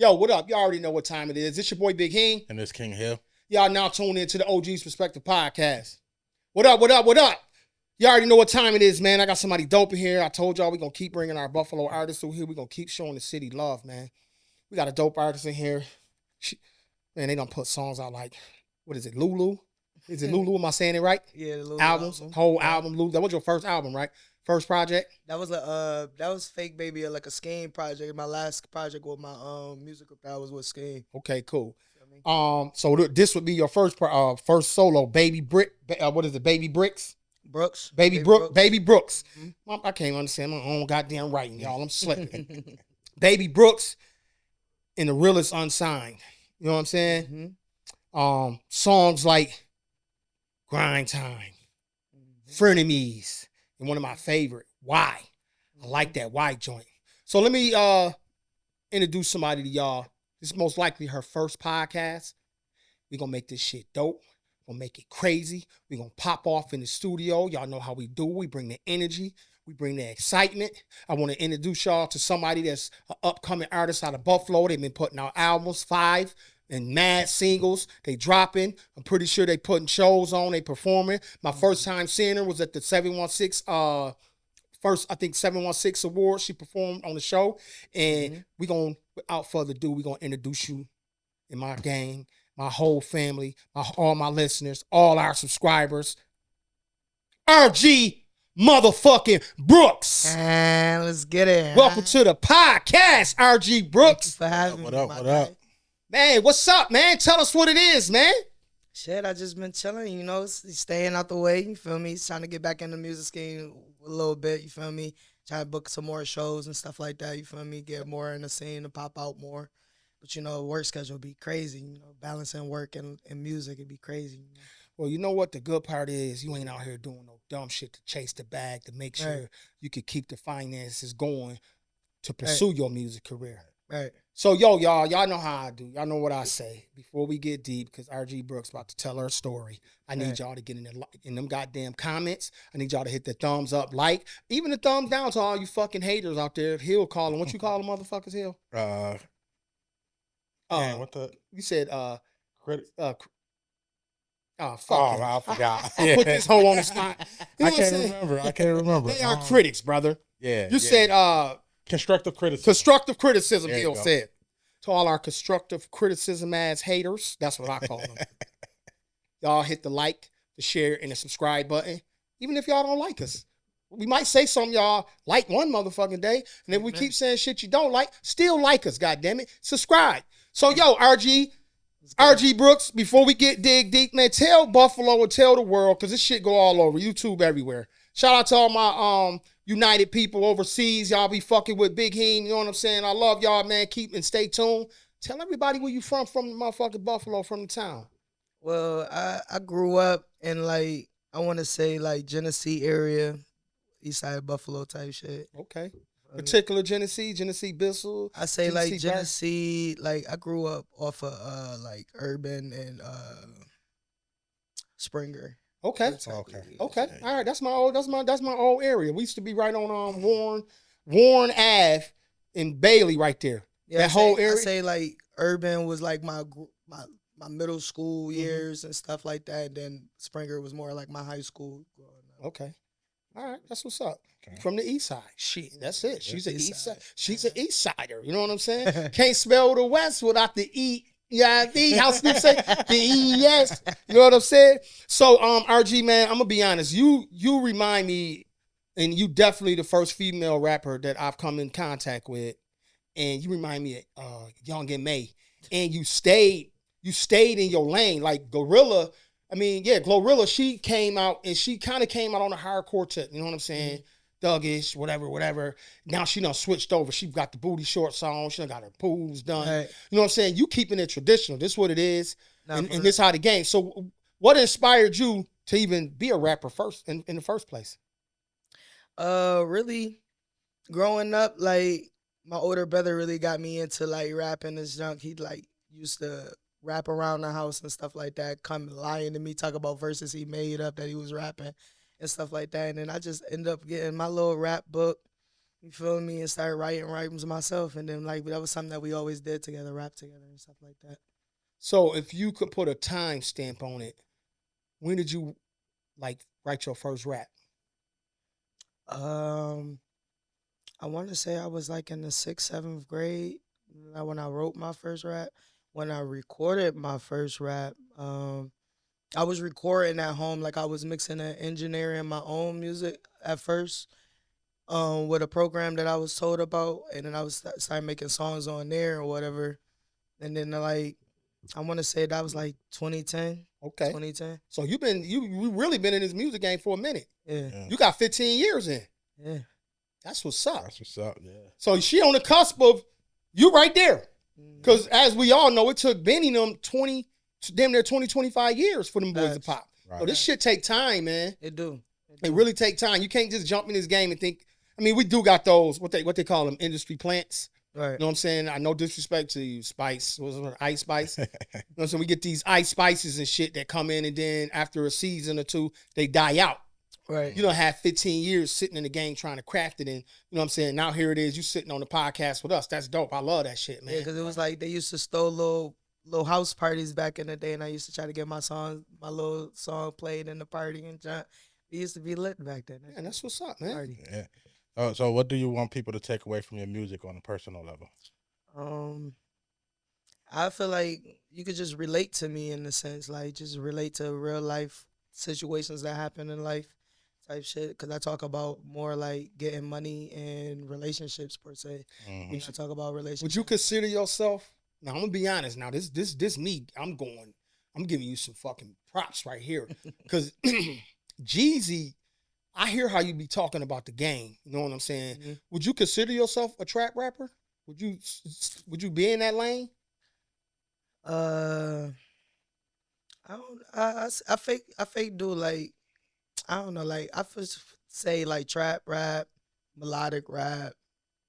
Yo, what up? Y'all already know what time it is. This your boy Big Heen. And this King Hill. Y'all now tuned into the OGZ Perspective Podcast. What up, what up, what up? Y'all already know what time it is, man. I got somebody dope in here. I told y'all we're going to keep bringing our Buffalo artists through here. We're going to keep showing the city love, man. We got a dope artist in here. Man, they done put songs out like, what is it, Lulu? Is it Lulu? Am I saying it right? Yeah, the Lulu albums, album. whole album, Lulu. That was your first album, right? First project? That was Fake Baby, like a Scheme project. My last project with my musical that was with Scheme. Okay, cool. So this would be your first solo, Baby Brick. What is it, Baby Bricks? Brooks. Baby Brooks. Mm-hmm. I can't understand my own goddamn writing, y'all. I'm slipping. Baby Brooks and the realest unsigned. You know what I'm saying? Mm-hmm. Songs like Grind Time, Frenemies, and one of my favorite, Why. I like that Why joint. So let me introduce somebody to y'all. This is most likely her first podcast. We're going to make this shit dope. We're going to make it crazy. We're going to pop off in the studio. Y'all know how we do. We bring the energy. We bring the excitement. I want to introduce y'all to somebody that's an upcoming artist out of Buffalo. They've been putting out albums, 5, and mad singles. They dropping. I'm pretty sure they putting shows on. They performing. My first time seeing her was at the 716 716 Awards. She performed on the show. And we going to, without further ado, we're going to introduce you in my gang, my whole family, all my listeners, all our subscribers. RG motherfucking Brooks. And let's get it. Welcome to the podcast, RG Brooks. Thank you for having me. What up? Man, what's up, man? Tell us what it is, man. Shit, I just been chilling, you know, staying out the way, you feel me? Trying to get back in the music scene a little bit, you feel me? Try to book some more shows and stuff like that, you feel me? Get more in the scene to pop out more. But, you know, work schedule be crazy, you know, balancing work and music, it'd be crazy. You know? Well, you know what the good part is? You ain't out here doing no dumb shit to chase the bag, to make sure you can keep the finances going to pursue your music career. Right. So, y'all know how I do. Y'all know what I say. Before we get deep, because RG Brooks about to tell her story, I need y'all to get in them goddamn comments. I need y'all to hit the thumbs up, like, even the thumbs down to all you fucking haters out there. Hill calling. What you call them motherfuckers, Hill? What the? You said, Credit. fuck it. I forgot. I put this hoe on the spot. You know I can't remember. They are critics, brother. Yeah. You said constructive criticism. Constructive criticism, There you Hill go. said. To all our constructive criticism ass haters, that's what I call them. Y'all hit the like, the share, and the subscribe button. Even if y'all don't like us. We might say something y'all like one motherfucking day, and if we keep saying shit you don't like, still like us, goddammit. Subscribe. So, RG Brooks, before we dig deep, man, tell Buffalo and tell the world, because this shit go all over, YouTube everywhere. Shout out to all my United people overseas. Y'all be fucking with Big Heen, you know what I'm saying? I love y'all, man. Keep and stay tuned. Tell everybody where you from the motherfucking Buffalo, from the town. Well, I grew up in, like, I want to say, like, Genesee area, east side of Buffalo type shit. Okay. Particular Genesee Bissell. I say like Genesee Genesee, like I grew up off of like Urban and Springer. Okay. Okay. All right. That's my old area. We used to be right on Warren Ave in Bailey right there. Yeah, that whole area. I say like Urban was like my middle school years and stuff like that. Then Springer was more like my high school growing up. Okay. All right, that's what's up. From the east side. Shit, that's it. She's an east side. She's an east sider. You know what I'm saying? Can't spell the West without the E. Yeah, the how Snoop say the E-S. You know what I'm saying? So, RG, man, I'm gonna be honest. You remind me, and you definitely the first female rapper that I've come in contact with, and you remind me of Young and May. And you stayed in your lane. Like Gorilla. I mean, yeah, Glorilla, she came out, and she kind of came out on a hardcore tip. You know what I'm saying? Thuggish, whatever. Now she done switched over. She got the booty shorts on. She done got her pools done. Right. You know what I'm saying? You keeping it traditional. This is what it is. And for this how the game. So what inspired you to even be a rapper first in the first place? Really, growing up, like my older brother really got me into like rapping and junk. He like used to rap around the house and stuff like that, come lying to me, talk about verses he made up that he was rapping and stuff like that. And then I just ended up getting my little rap book You feel me? And started writing rhymes myself. And then like that was something that we always did together, rap together and stuff like that. So if you could put a time stamp on it, when did you like write your first rap? Um, I want to say I was like in the sixth, seventh grade when I wrote my first rap. When I recorded my first rap, I was recording at home, like I was mixing and engineering my own music at first, with a program that I was told about, and then I was started making songs on there or whatever, and then like I want to say that was like 2010. Okay. 2010. So you really been in this music game for a minute. Yeah. You got 15 years in. Yeah. That's what's up. That's what's up. Yeah. So she on the cusp of you right there. Mm-hmm. Because as we all know, it took Benny them 25 years for them boys to pop. Right. So this shit take time, man. It do. It really take time. You can't just jump in this game and think. I mean, we do got those what they call them industry plants. Right. You know what I'm saying? I no disrespect to you, Spice. What was it, Ice Spice? You know what I'm saying? We get these ice spices and shit that come in, and then after a season or two, they die out. Right. You don't have 15 years sitting in the game trying to craft it, and you know what I'm saying? Now here it is, you sitting on the podcast with us. That's dope. I love that shit, man. Yeah, because it was like they used to stole little house parties back in the day, and I used to try to get my little song played in the party, and it used to be lit back then. And that's what's up, man. Party. Yeah. So what do you want people to take away from your music on a personal level? I feel like you could just relate to me in a sense, like just relate to real life situations that happen in life type shit. Because I talk about more like getting money and relationships per se. Mhm. When I talk about relationships. Would you consider yourself? Now I'm gonna be honest. Now this me. I'm giving you some fucking props right here, because Jeezy. I hear how you be talking about the game. You know what I'm saying? Mhm. Would you consider yourself a trap rapper? Would you be in that lane? I don't. I fake do like I don't know, like I first say like trap rap, melodic rap,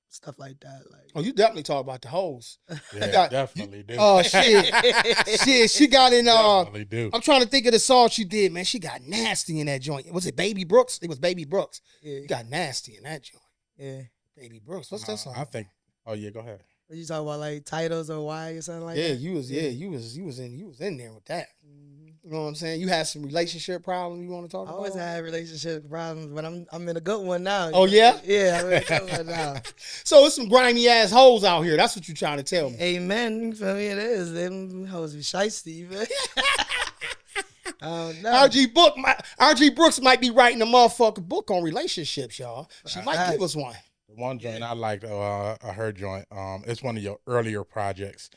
stuff like that. Like Oh, you definitely talk about the hoes. Yeah, got- definitely do. Oh shit. She got in. Definitely do. I'm trying to think of the song she did. Man, she got nasty in that joint. Was it Baby Brooks? It was Baby Brooks. yeah, You got nasty in that joint. yeah. Baby Brooks. What's that song? I think. Oh yeah, go ahead. What you talking about, like titles or why or something like yeah, that? you was in there with that. You know what I'm saying? You had some relationship problems you want to talk I about? always had relationship problems, but I'm in a good one now. Oh, yeah? Yeah, I'm in a good one now. So it's some grimy ass hoes out here. That's what you trying to tell me. Amen. You feel me? It is. Them hoes be shiesty, man. No. RG Brooks might be writing a motherfucking book on relationships, y'all. She might give us one. The one joint I liked, her joint. It's one of your earlier projects.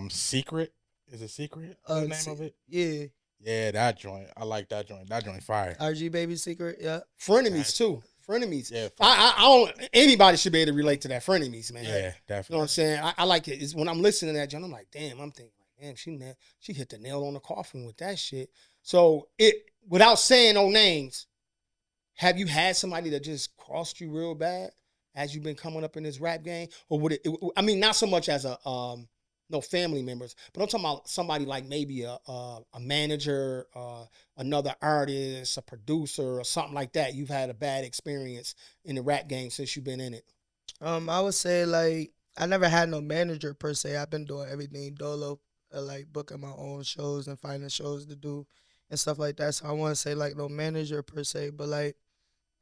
Secret. Is it Secret? The name of it? Yeah. Yeah, that joint. I like that joint. That joint fire. RG Baby Secret, yeah. Frenemies too. Frenemies. Yeah. I don't. Anybody should be able to relate to that. Frenemies, man. Yeah, You know definitely. what I'm saying? I like it. It's when I'm listening to that, John, I'm like, damn. I'm thinking, like, damn, she hit the nail on the coffin with that shit. So without saying no names, have you had somebody that just crossed you real bad as you've been coming up in this rap game, or would it? I mean, not so much as a no family members, but I'm talking about somebody like maybe a manager, another artist, a producer, or something like that. You've had a bad experience in the rap game since you've been in it. I would say like I never had no manager per se. I've been doing everything dolo, like booking my own shows and finding shows to do and stuff like that. So I want to say like no manager per se, but like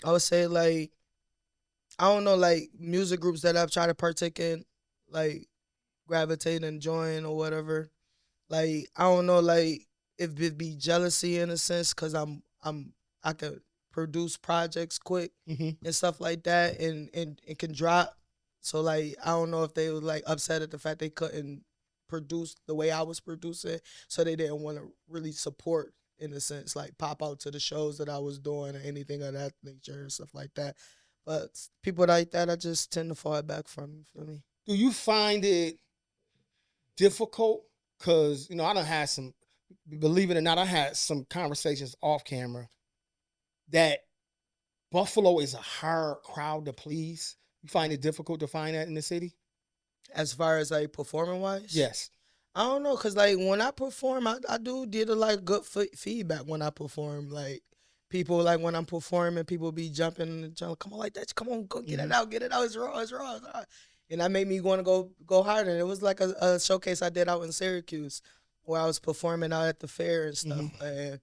I would say like I don't know, like music groups that I've tried to partake in, like gravitate and join or whatever. Like I don't know, like if it be jealousy in a sense, cause I could produce projects quick and stuff like that, and it can drop. So like I don't know if they were like upset at the fact they couldn't produce the way I was producing, so they didn't want to really support in a sense, like pop out to the shows that I was doing or anything of that nature and stuff like that. But people like that, I just tend to fall back from. You feel me? Do you find it difficult? Because, you know, I done had some, believe it or not, I had some conversations off camera that Buffalo is a hard crowd to please. You find it difficult to find that in the city? As far as like performing wise? Yes. I don't know, cause like when I perform, I do get a like good feedback when I perform. Like people like when I'm performing, people be jumping and jumping, come on like that, come on, go get it out, it's raw, it's raw. And that made me want to go harder. It was like a showcase I did out in Syracuse where I was performing out at the fair and stuff. And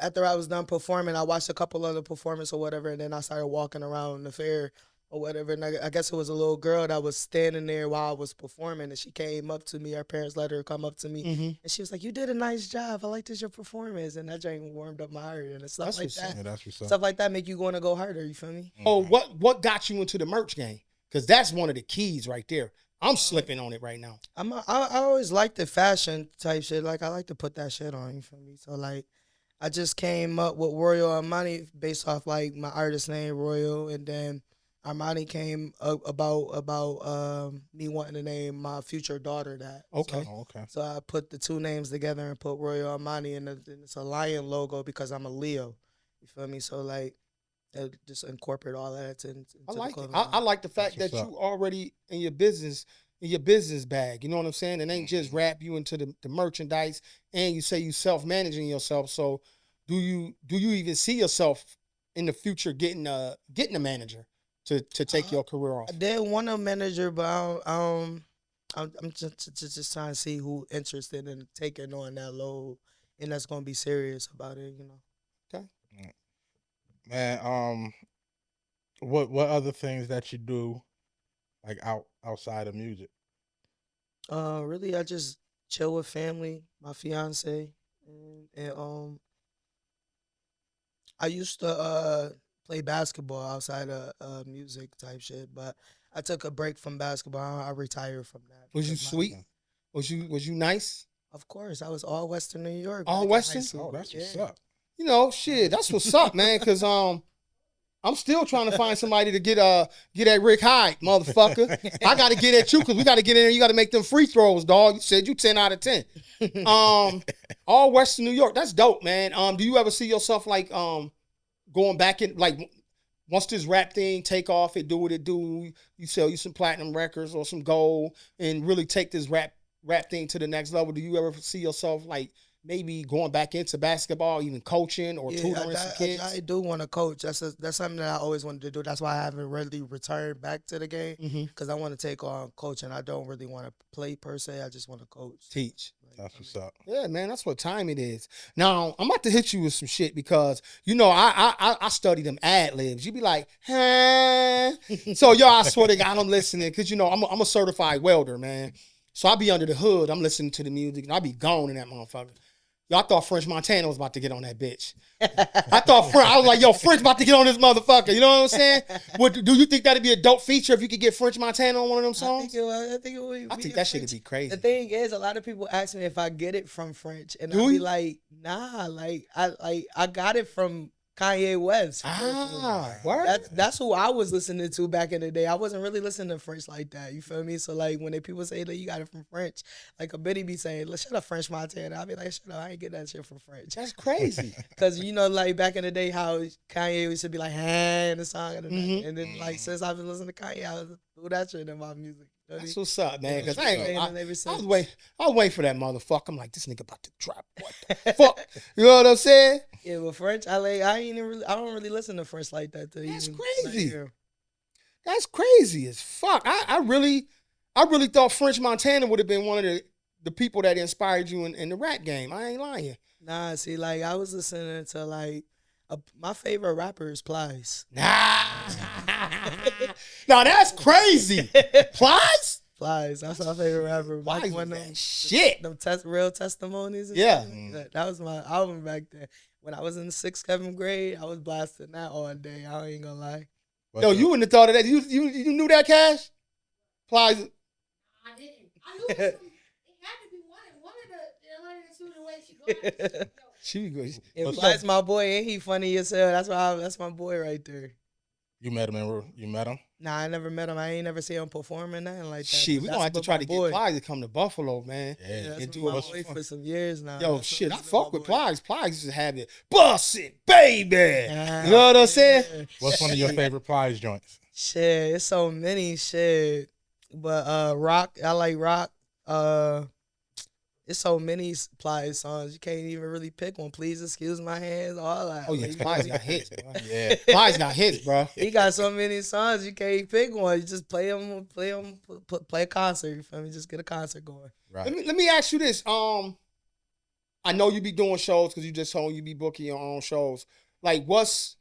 after I was done performing, I watched a couple of the performances or whatever, and then I started walking around the fair or whatever. And I guess it was a little girl that was standing there while I was performing, and she came up to me. Her parents let her come up to me, and she was like, "You did a nice job. I liked your performance." And that joint warmed up my heart and stuff like that. Yeah, that's what's up. Stuff like that make you want to go harder. You feel me? Oh, what got you into the merch game? Because that's one of the keys right there. I'm slipping on it right now. I always liked the fashion type shit. Like, I like to put that shit on, you feel me? So, like, I just came up with Royal Armani based off, like, my artist name, Royal. And then Armani came about me wanting to name my future daughter that. Okay. So I put the two names together and put Royal Armani. And it's a lion logo because I'm a Leo. You feel me? So, like, just incorporate all that into I like the it. I like the fact that you already in your business bag. You know what I'm saying? It ain't just wrap you into the merchandise, and you say you self-managing yourself. So do you even see yourself in the future getting a manager to take your career off? I did want a manager, but I'm just trying to see who interested in taking on that load, and that's gonna be serious about it. You know. Okay. Man, what other things that you do, like outside of music? Really, I just chill with family, my fiance, and I used to play basketball outside of music type shit, but I took a break from basketball. I retired from that. Was you sweet? Was you nice? Of course, I was all Western New York. All Western? Oh, that's what's up. You know, shit, that's what's up, man. Cause I'm still trying to find somebody to get at Rick Hyde, motherfucker. I gotta get at you because we gotta get in there. You gotta make them free throws, dog. You said you 10 out of 10. All Western New York. That's dope, man. Do you ever see yourself like going back in, like, once this rap thing take off, it do what it do, you sell you some platinum records or some gold and really take this rap thing to the next level? Do you ever see yourself like maybe going back into basketball, even coaching or tutoring some kids? I do want to coach. That's something that I always wanted to do. That's why I haven't really returned back to the game, because I want to take on coaching. I don't really want to play per se. I just want to coach. Teach. That's what's up. Yeah, man, that's what time it is. Now, I'm about to hit you with some shit because, you know, I study them ad libs. You be like, huh? So, yo, I swear to God, I'm listening because, you know, I'm a certified welder, man. So I be under the hood. I'm listening to the music, and I be gone in that motherfucker. Yo, I thought French Montana was about to get on that bitch. I was like, yo, French about to get on this motherfucker. You know what I'm saying? Do you think that'd be a dope feature if you could get French Montana on one of them songs? I think that shit would be crazy. The thing is, a lot of people ask me if I get it from French, and I'll be like, nah, like I got it from Kanye West. Word? That's who I was listening to back in the day. I wasn't really listening to French like that. You feel me? So like when people say that you got it from French, like a Biddy be saying, "Let's shut up, French Montana." I'll be like, "Shut up, I ain't get that shit from French." That's crazy. Cause you know, like back in the day, how Kanye used to be like, "Hey," in the song, and then like since I've been listening to Kanye, I was do that shit in my music. That's what's up, man. Because I was waiting for that motherfucker. I'm like, this nigga about to drop. What the fuck? You know what I'm saying? Yeah, but French, I don't really listen to French like that. That's crazy. That's crazy as fuck. I really thought French Montana would have been one of the people that inspired you in the rap game. I ain't lying. Nah, see, like I was listening to like my favorite rapper is Plies. Nah, that's crazy. Plies? Plies, that's my favorite rapper. Plies, when shit. Them real testimonies. Yeah, that was my album back then. When I was in the 6th, 7th grade, I was blasting that all day. I ain't gonna lie. Yo, you wouldn't have thought of that. You knew that, Cash? Plies. I didn't. I knew it had to be one of the way she goes. And Plies my boy, and he funny as hell. That's my boy right there. You met him? Nah, I never met him. I ain't never seen him performing nothing like that. Shit, we gonna have to try to get Plies to come to Buffalo, man. Yeah, that's been my boy for some years now. Yo, shit, I fuck with Plies. Plies used to have it. Bust it, baby. You know what I'm saying? What's one of your favorite Plies joints? Shit, it's so many shit. But rock, I like rock. it's so many Plies songs. You can't even really pick one. Please excuse my hands, all that. Oh, yeah, Plies got hits, bro. Yeah. Plies got hits, bro. He got so many songs, you can't pick one. You just play them, play a concert. You feel me? Just get a concert going. Right. Let me ask you this. I know you be doing shows because you just told you be booking your own shows. Like, what's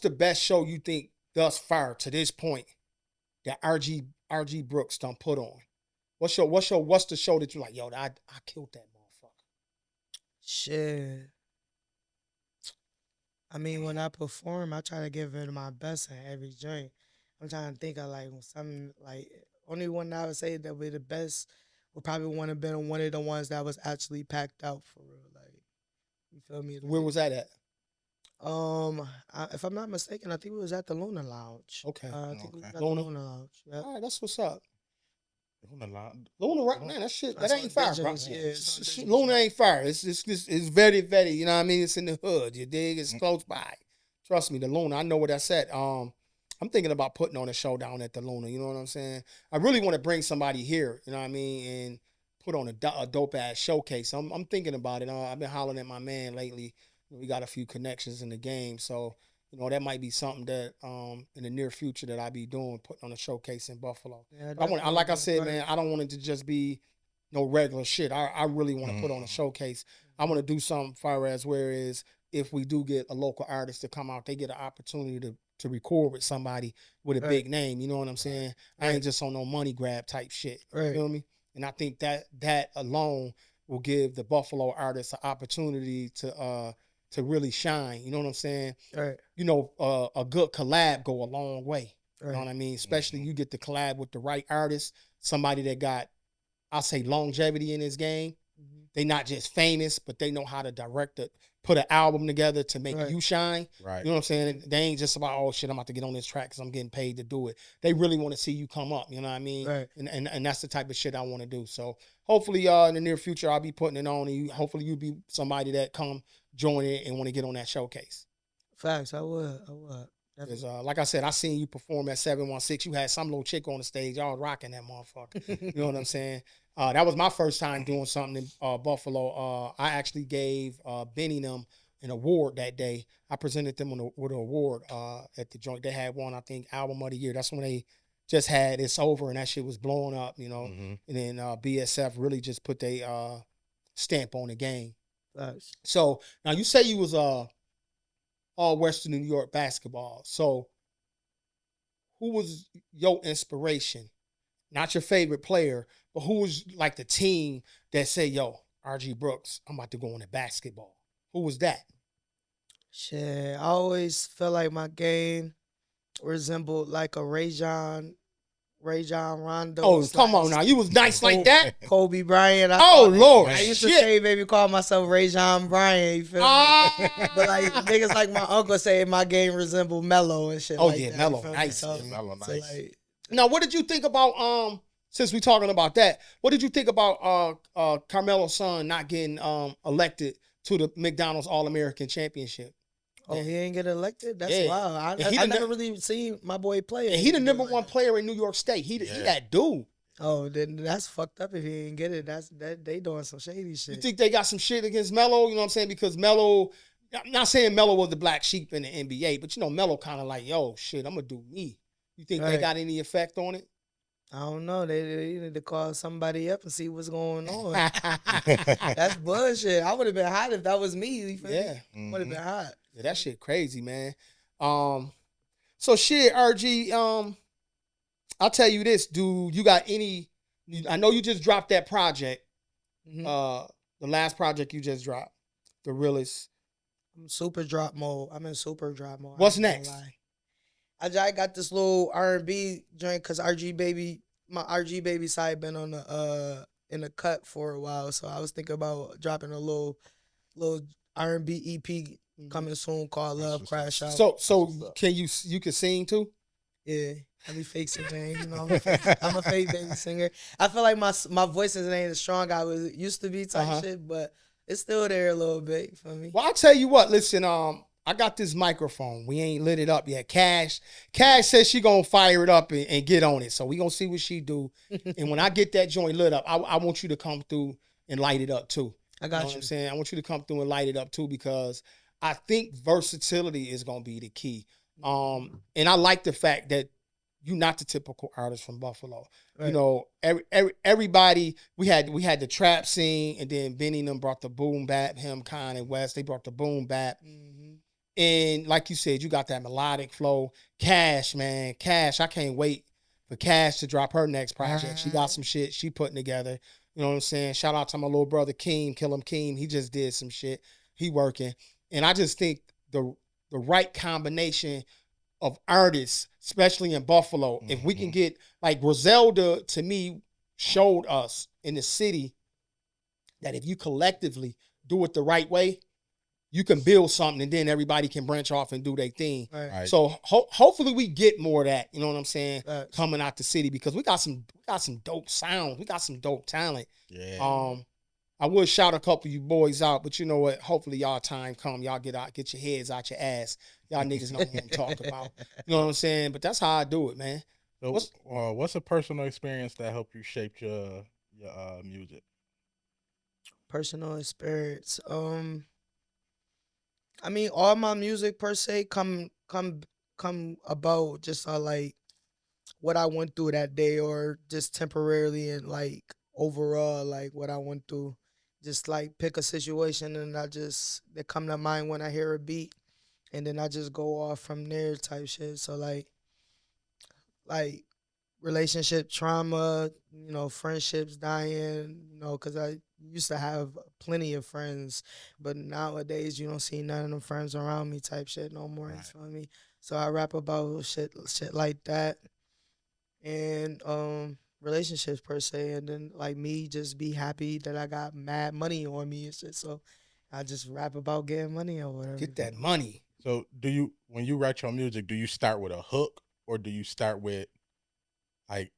the best show you think thus far to this point that RG Brooks done put on? What's the show that you like? Yo, I killed that motherfucker. Shit. I mean, when I perform, I try to give it my best in every joint. I'm trying to think of like something like only one I would say that would be the best would probably want to been one of the ones that was actually packed out for real. Like, you feel me? Where was that at? If I'm not mistaken, I think it was at the Luna Lounge. Okay. I think it was at the Luna? Luna Lounge. Yep. All right, that's what's up. Luna, Right, man, that shit, that That's ain't on fire, Big bro. Jones, yeah, it's on Big Luna Jones. ain't fire. It's very, very, you know what I mean? It's in the hood. You dig? It's close by. Trust me, the Luna, I know where that's at. I'm thinking about putting on a show down at the Luna, you know what I'm saying? I really want to bring somebody here, you know what I mean, and put on a dope-ass showcase. I'm thinking about it. I've been hollering at my man lately. We got a few connections in the game, so you know that might be something that in the near future that I be doing, putting on a showcase in Buffalo. Yeah, Like I said, man, I don't want it to just be no regular shit. I really want to put on a showcase. I want to do something far as whereas if we do get a local artist to come out, they get an opportunity to record with somebody with a big name. You know what I'm saying? I ain't just on no money grab type shit. You Right. feel me? And I think that alone will give the Buffalo artists an opportunity to really shine. You know what I'm saying? Right. You know, a good collab go a long way. You know Right. what I mean? Especially you get to collab with the right artist, somebody that got, I'll say, longevity in his game. They not just famous, but they know how to direct it, put an album together to make you shine. Right. You know what I'm saying? They ain't just about, oh shit, I'm about to get on this track because I'm getting paid to do it. They really want to see you come up. You know what I mean? Right. And that's the type of shit I want to do. So hopefully, in the near future, I'll be putting it on, and hopefully you be somebody that come join it and want to get on that showcase. Facts. I would. Because, like I said, I seen you perform at 716. You had some little chick on the stage. I was rocking that motherfucker. You know what I'm saying? That was my first time doing something in Buffalo. I actually gave Benny them an award that day. I presented them with an award at the joint. They had one, I think, Album of the Year. That's when they just had It's Over, and that shit was blowing up, you know. And then BSF really just put their stamp on the game. Facts. So, now you say you was all Western New York basketball. So, who was your inspiration? Not your favorite player, but who was like the team that said, yo, RG Brooks, I'm about to go into basketball? Who was that? Shit, I always felt like my game resembled like a Rajon Rondo. Oh, come on now. You was nice like that? Kobe Bryant. Lord. I used to shit. say, baby, call myself Rajon Bryant. You feel me? But like niggas like my uncle say my game resembled Melo and shit. Oh, like yeah, that, Melo, you feel me? nice. So, Yeah, Melo, so, nice. like, Now, what did you think about, since we talking about that, what did you think about Carmelo's son not getting elected to the McDonald's All-American Championship? oh, he ain't get elected? That's Yeah. wild. And he I the never num- really seen my boy play. And he the anything number like one that. player in New York State. He Yeah. that dude. Oh, then that's fucked up if he ain't get it. They doing some shady shit. You think they got some shit against Melo? You know what I'm saying? Because Melo, I'm not saying Melo was the black sheep in the NBA, but you know, Melo kind of like, yo, shit, I'm going to do me. You think they Right. got any effect on it? I don't know. They need to call somebody up and see what's going on. That's bullshit. I would have been hot if that was me. You feel Yeah. me? Would have been hot. Yeah, that shit crazy, man. So shit, RG, I'll tell you this, dude. You got any? I know you just dropped that project. Mhm. The last project you just dropped, The Realest. I'm super drop mode. I'm in super drop mode. What's I ain't next? gonna lie. I just got this little R&B joint because my RG baby side been on the in the cut for a while, so I was thinking about dropping a little R&B EP coming soon called Love Crash Out. So can you can sing too? Yeah, I be fake singing. You know, I'm a fake baby singer. I feel like my voice ain't as strong I was used to be type shit, but it's still there a little bit. You feel me? Well, I'll tell you what. Listen, I got this microphone. We ain't lit it up yet. Cash says she gonna fire it up and get on it. So we gonna see what she do. And when I get that joint lit up, I want you to come through and light it up too. I You know got what you. I'm saying? I want you to come through and light it up too, because I think versatility is gonna be the key. And I like the fact that you're not the typical artist from Buffalo. Right. You know, everybody, we had the trap scene, and then Benny and them brought the boom bap, him, Con, and West, they brought the boom bap. Mhm. And like you said, you got that melodic flow. Cash, man. Cash, I can't wait for Cash to drop her next project. She got some shit she putting together. You know what I'm saying? Shout out to my little brother Keem, Kill Him Keem. He just did some shit. He working. And I just think the right combination of artists, especially in Buffalo, if we can get, like Griselda, to me, showed us in the city that if you collectively do it the right way, you can build something, and then everybody can branch off and do their thing. Right. So hopefully we get more of that. You know what I'm saying? Facts. Coming out the city, because we got some dope sounds. We got some dope talent. Yeah. I would shout a couple of you boys out, but you know what? Hopefully y'all time come. Y'all get your heads out your ass. Y'all niggas know what I'm talking about. You know what I'm saying? But that's how I do it, man. So, what's a personal experience that helped you shape your music? Personal experience. I mean, all my music per se come about just like what I went through that day, or just temporarily, and like overall, like what I went through. Just like pick a situation, and they come to mind when I hear a beat, and then I just go off from there type shit. So like relationship trauma, you know, friendships dying, you know, because I used to have plenty of friends, but nowadays you don't see none of them friends around me type shit no more. Right. You feel me? So I rap about shit like that, and relationships per se, and then like me just be happy that I got mad money on me and shit. So I just rap about getting money or whatever. Get that money. So when you write your music, do you start with a hook, or do you start with, like,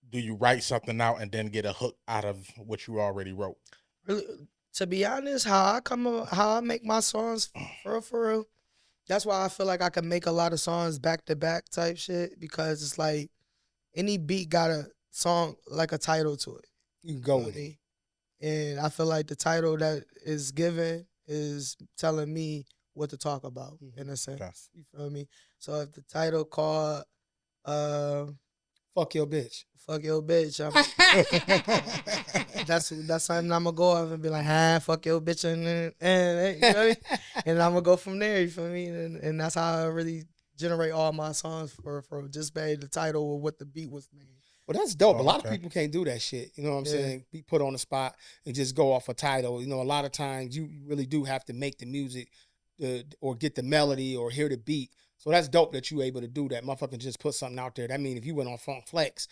do you write something out and then get a hook out of what you already wrote? Really, to be honest, how I make my songs for real. That's why I feel like I can make a lot of songs back to back type shit, because it's like any beat got a song, like a title to it. You can go with it. And I feel like the title that is given is telling me what to talk about, in a sense. Okay. You feel me? So if the title called Fuck your bitch. fuck your bitch, that's something I'm gonna go off and be like, fuck your bitch, and you know what I mean? And I'm gonna go from there, you feel me? And that's how I really generate all my songs, for just by the title or what the beat was named. Well, that's dope. Oh, a lot okay. of people can't do that shit. You know what I'm Yeah. saying? Be put on the spot and just go off a title. You know, a lot of times you really do have to make the music or get the melody or hear the beat. So that's dope that you able to do that. Motherfucker just put something out there. That mean if you went on Funk Flex,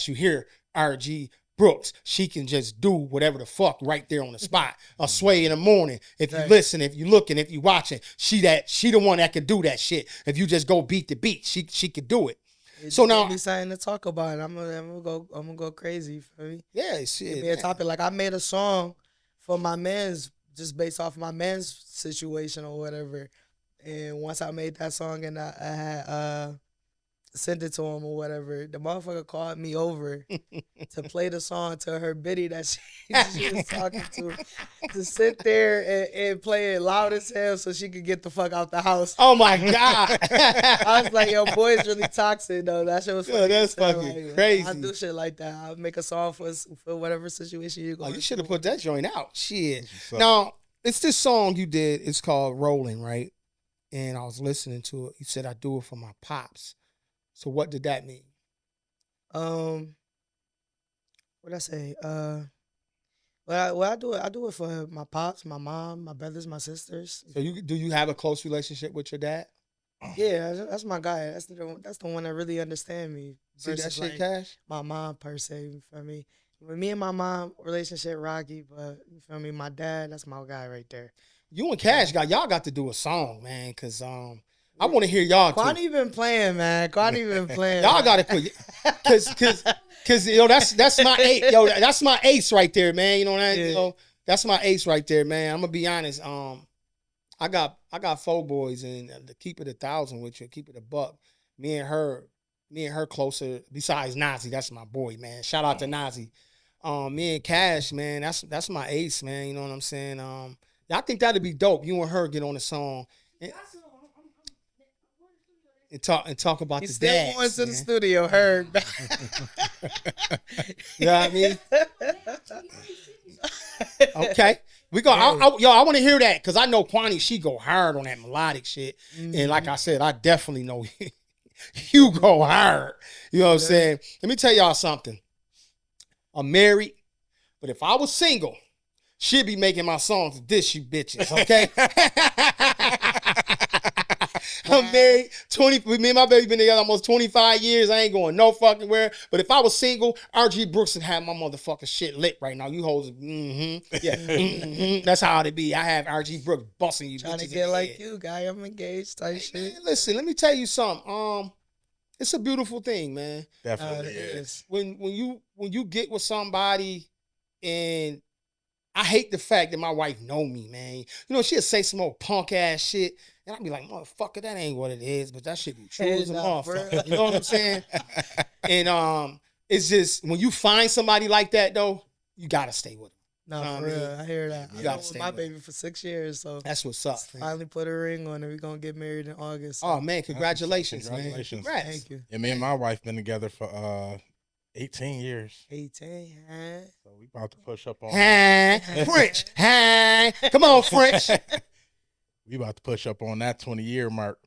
you hear RG Brooks, she can just do whatever the fuck right there on the spot. A Sway in the morning. If you Right. listen, if you looking, if you watching, she the one that can do that shit. If you just go beat the beat, she could do it. It So just now- give me something to talk about. I'm gonna go crazy, you feel me? Yeah, Give shit. me a man. topic. Like I made a song for my man's, just based off my man's situation or whatever. And once I made that song and I had sent it to him or whatever, the motherfucker called me over to play the song to her biddy that she was talking to sit there and play it loud as hell so she could get the fuck out the house. Oh my God. I was like, yo, boy, it's really toxic though. That shit was Yo, funny. that's as hell. fucking Like, crazy. I do shit like that. I make a song for whatever situation you Oh, going you should have put that joint out. Shit. What's up? Now, it's this song you did. It's called Rolling, right? And I was listening to it. You said, I do it for my pops. So what did that mean? What I say? Well, I do it for my pops, my mom, my brothers, my sisters. So do you have a close relationship with your dad? Yeah, that's my guy. That's the one that really understand me. See that versus, shit, like, Cash? my mom per se. You feel me? With me and my mom, relationship rocky, but you feel me? My dad, that's my guy right there. You and Cash y'all got to do a song, man, because I want to hear y'all too. Kwani been playing, man. Kwani been playing. Y'all got to quit. Cause yo, that's my ace. Yo, that's my ace right there, man. You know what I mean? Yeah. You know, that's my ace right there, man. I'm gonna be honest. I got 4 boys, and to keep it 1,000 with you, keep it a buck. Me and her closer. Besides Nazi, that's my boy, man. Shout out to Nazi. Me and Cash, man, that's my ace, man. You know what I'm saying? I think that'd be dope. You and her get on the song and talk about He's the still dads, going to the man. studio, heard. You know what I mean? Okay. We go. I want to hear that because I know Kwani. She go hard on that melodic shit, and like I said, I definitely know you go hard. You know what I'm saying? Let me tell y'all something. I'm married, but if I was single, she'd be making my songs to diss you bitches. Okay. I'm married, me and my baby been together almost 25 years. I ain't going no fucking where. But if I was single, RG Brooks would have my motherfucking shit lit right now. You hoes, yeah, that's how it be. I have RG Brooks busting you Trying bitches to in get the like head. you, guy. I'm engaged type shit. Man, listen, let me tell you something. It's a beautiful thing, man. Definitely It is. is. When you get with somebody, and I hate the fact that my wife know me, man. You know, she'll say some old punk ass shit, and I'll be like, motherfucker, that ain't what it is, but that shit be true as a Nah, for motherfucker. real. You know what I'm saying? And it's just when you find somebody like that though, you gotta stay with them. Nah, Know for what I real. mean? I hear that. You I've gotta been stay with my with it. baby for 6 years, so That's what's up. Man. finally put a ring on it. We're gonna get married in August. So. Oh man, congratulations, Congratulations. man. Congrats. Thank you. And me and my wife been together for 18 years. 18, huh? So we about to push up on French. Come on, French. we about to push up on that 20-year mark.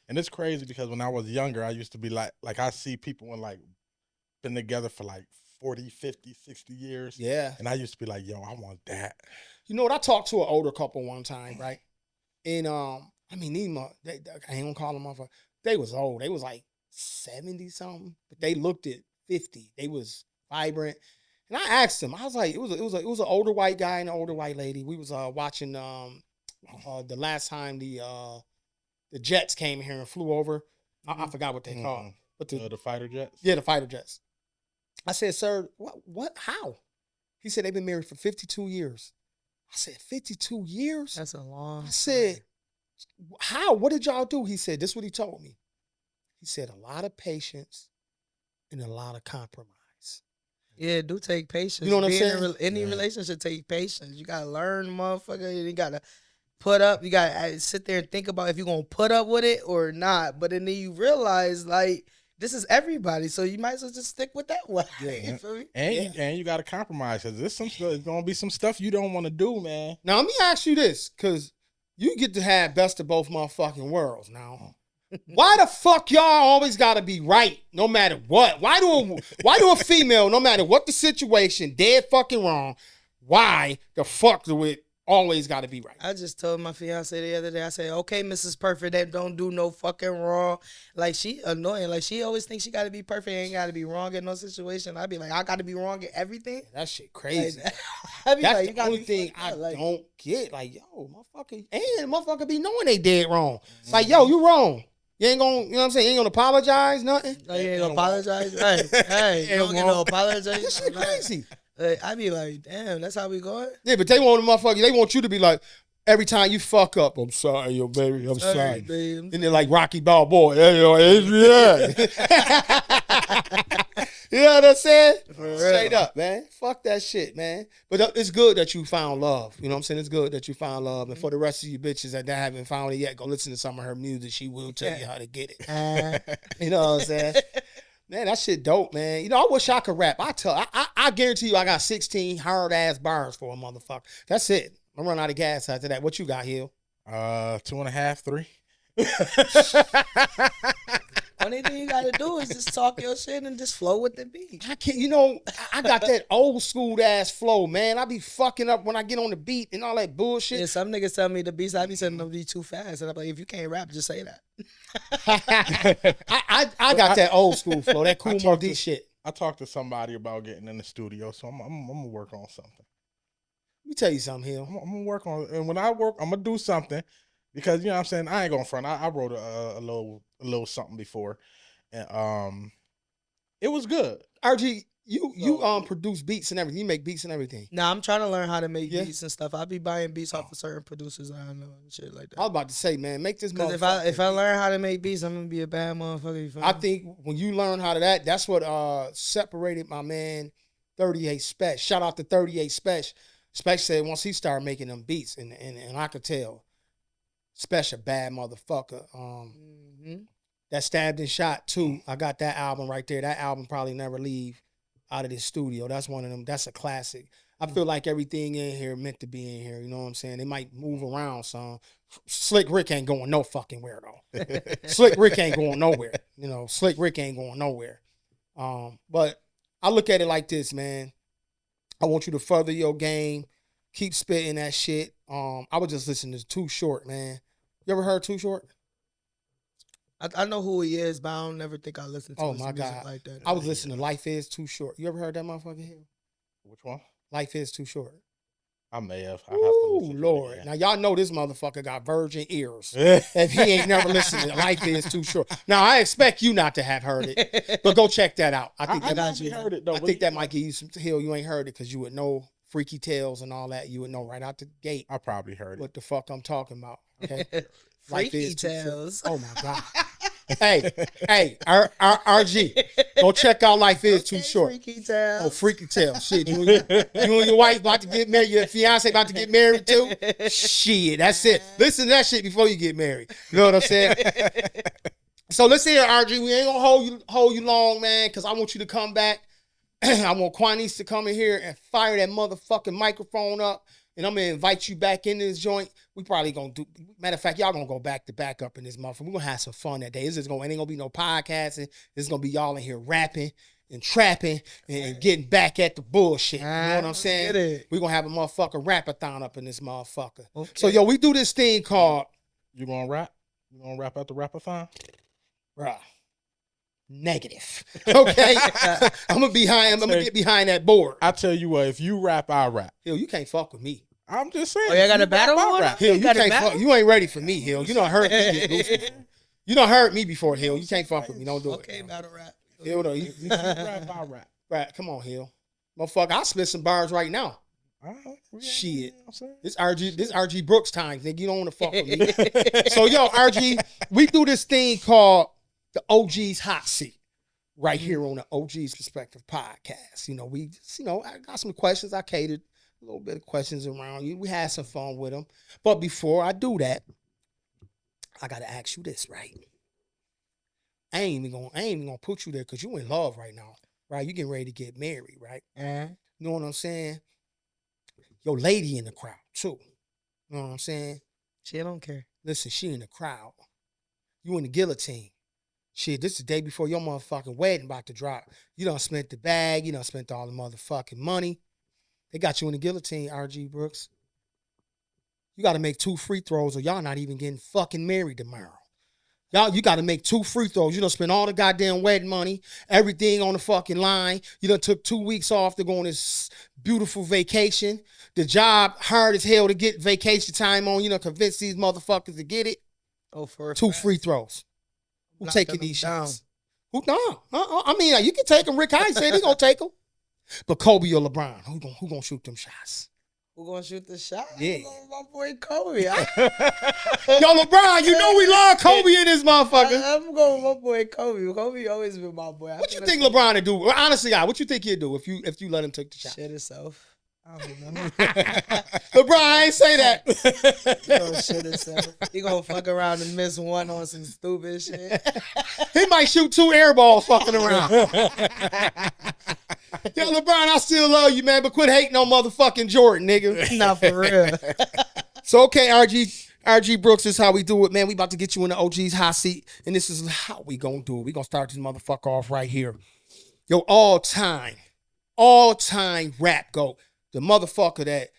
And it's crazy because when I was younger, I used to be like I see people when like been together for like 40, 50, 60 years. Yeah. And I used to be like, yo, I want that. You know what? I talked to an older couple one time, right? And I mean, I ain't gonna call them off. They was old. They was like 70 something, but they looked at 50. They was vibrant. And I asked them. I was like, it was an older white guy and an older white lady. We was watching the last time the Jets came here and flew over. I forgot what they called, but The fighter jets? yeah, the fighter jets. I said, sir, what, how? He said, they've been married for 52 years. I said, 52 years? That's a long. I said, how? What did y'all do? He said, this is what he told me. He said, a lot of patience and a lot of compromise. Yeah, it do take patience. You know what I'm Being in saying? any relationship take patience. You gotta learn, motherfucker. You gotta put up. You gotta sit there and think about if you're gonna put up with it or not. But then you realize like this is everybody, so you might as well just stick with that one. You feel me? And you got to compromise because there's going to be some stuff you don't want to do, man. Now, let me ask you this, because you get to have best of both motherfucking worlds now. Why the fuck y'all always got to be right no matter what? Why do a female, no matter what the situation, dead fucking wrong, why the fuck do it always got to be right? I just told my fiance the other day, I said, okay, Mrs. Perfect, that don't do no fucking wrong. Like, she annoying. Like, she always thinks she got to be perfect, ain't got to be wrong in no situation. I'd be like, I got to be wrong in everything. That shit crazy. Like, I'd be That's like, you the gotta only be thing fucked I up. Like, don't get. Like, yo, motherfucker, and motherfucker be knowing they dead wrong. Like, yo, you wrong. You ain't gonna, you know what I'm saying? You ain't gonna apologize, nothing. no, you ain't gonna apologize. Hey, you don't get no apologize. That shit crazy. Like, I be like, damn, that's how we going? Yeah, but they want the motherfucker. They want you to be like, every time you fuck up, I'm sorry, yo, baby, I'm sorry. Babe. And they're like Rocky Balboa. Hey, yo, Adrian. You know what I'm saying? Straight up, man. Fuck that shit, man. But it's good that you found love. You know what I'm saying? It's good that you found love. And for the rest of you bitches that haven't found it yet, go listen to some of her music. She will tell you how to get it. You know what I'm saying? Man, that shit dope, man. You know, I wish I could rap. I guarantee you I got 16 hard-ass bars for a motherfucker. That's it. I'm running out of gas after that. What you got, Hill? 2.5, 3. Only thing you gotta do is just talk your shit and just flow with the beat. I can't, you know, I got that old school ass flow, man. I be fucking up when I get on the beat and all that bullshit. Yeah, some niggas tell me the beats I be saying them be too fast, and I'm like, if you can't rap, just say that. I got that old school flow, that cool talked Mo D to- shit. I talked to somebody about getting in the studio, so I'm going to work on something. Let me tell you something, Hill. I'm going to work on it. And when I work, I'm going to do something because, you know what I'm saying, I ain't going to front. I wrote a little something before, and it was good. RG, you produce beats and everything. You make beats and everything. Nah, I'm trying to learn how to make Yeah. beats and stuff. I be buying beats off of certain producers I don't know and shit like I that. was about to say, man, make this Because motherfucker. if I learn how to make beats, I'm gonna be a bad motherfucker. You feel I me? think when you learn how to that's what separated my man 38 Special. Shout out to 38 Special. Special said once he started making them beats, and I could tell, Special bad motherfucker. That Stabbed and Shot too. I got that album right there. That album probably never leave out of this studio. That's one of them. That's a classic. I feel like everything in here meant to be in here. You know what I'm saying? They might move around some. Slick Rick ain't going no fucking where though. Slick Rick ain't going nowhere. You know, Slick Rick ain't going nowhere. But I look at it like this, man. I want you to further your game. Keep spitting that shit. I was just listening to Too Short, man. You ever heard Too Short? I know who he is, but I don't never think I listened to Oh his my music God. like that. I was listening to Life Is Too Short. You ever heard that motherfucker here? Which one? Life Is Too Short. I may have. I have to Ooh, listen to Lord. it Now, y'all know this motherfucker got virgin ears. If he ain't never listened to Life Is Too Short. Now, I expect you not to have heard it, but go check that out. I think I that, actually heard it though. I think that might give you some hill. You ain't heard it because you would know Freaky Tales and all that. You would know right out the gate I probably heard it. what the fuck I'm talking about. Okay? Life Freaky Is Too Short. Tales. Oh, my God. hey, RG, go check out Life Is Too Short. Freaky Tales. Oh, Freaky Tale. Shit. You and your wife about to get married. Your fiance about to get married too? Shit. That's it. Listen to that shit before you get married. You know what I'm saying? So listen here, RG. We ain't gonna hold you long, man, because I want you to come back. I want Quanice to come in here and fire that motherfucking microphone up. And I'm gonna invite you back into this joint. We probably gonna do. Matter of fact, y'all gonna go back to back up in this motherfucker. We gonna have some fun that day. This is gonna ain't gonna be no podcasting. This is gonna be y'all in here rapping and trapping and getting back at the bullshit. You know what I'm saying? We gonna have a motherfucking rapathon up in this motherfucker. Okay. So yo, we do this thing called You gonna rap? You gonna rap at the rapathon? bruh. Negative. Okay, I'm gonna get behind that board. I tell you what, if you rap, I rap. Hill, you can't fuck with me. I'm just saying. Oh, you got if a battle rap, I with rap. Hill, you got a can't battle? fuck. You ain't ready for me, Hill. You done hurt me. Get loose before. You done hurt me before, Hill. You can't fuck with me. Don't do it. Okay, battle rap. Hill, no, you If you rap, I rap. right? Come on, Hill. Motherfucker, I'll split some bars right now. Shit. You know what I'm saying? This RG Brooks time, nigga. You don't want to fuck with me. So yo, RG, we do this thing called the OG's Hot Seat right here on the OG's Perspective Podcast. You know, I got some questions. I catered a little bit of questions around you. We had some fun with them. But before I do that, I gotta ask you this, right? I ain't even gonna put you there because you in love right now, right? You getting ready to get married, right? You know what I'm saying? Your lady in the crowd too. You know what I'm saying? She don't care. Listen, she in the crowd. You in the guillotine. Shit, this is the day before your motherfucking wedding about to drop. You done spent the bag. You done spent all the motherfucking money. They got you in the guillotine, RG Brooks. You got to make 2 free throws or y'all not even getting fucking married tomorrow. You got to make 2 free throws. You done spent all the goddamn wedding money, everything on the fucking line. You done took 2 weeks off to go on this beautiful vacation. The job hard as hell to get vacation time on. You done convince these motherfuckers to get it. Oh, for 2 free throws. Who Knock taking them these down. shots? Who no? I mean, you can take them. Rick Hines said he gonna take them. But Kobe or LeBron, who gonna shoot them shots? Who gonna shoot the shot? Yeah. I'm going with my boy Kobe. Yo, LeBron, you know we love Kobe in this motherfucker. I'm going with my boy Kobe. Kobe always been my boy. What you think LeBron would do? Well, honestly, what you think he'd do if you let him take the shot? Shit himself. I don't know. LeBron, I ain't say that. He gonna shit himself. He gonna fuck around and miss one on some stupid shit. He might shoot 2 air balls fucking around. Yo, LeBron, I still love you, man, but quit hating on motherfucking Jordan, nigga. Not for real. So, okay, RG Brooks, this is how we do it, man. We about to get you in the OG's hot seat, and this is how we gonna do it. We gonna start this motherfucker off right here. Yo, all-time rap GOAT. The motherfucker that,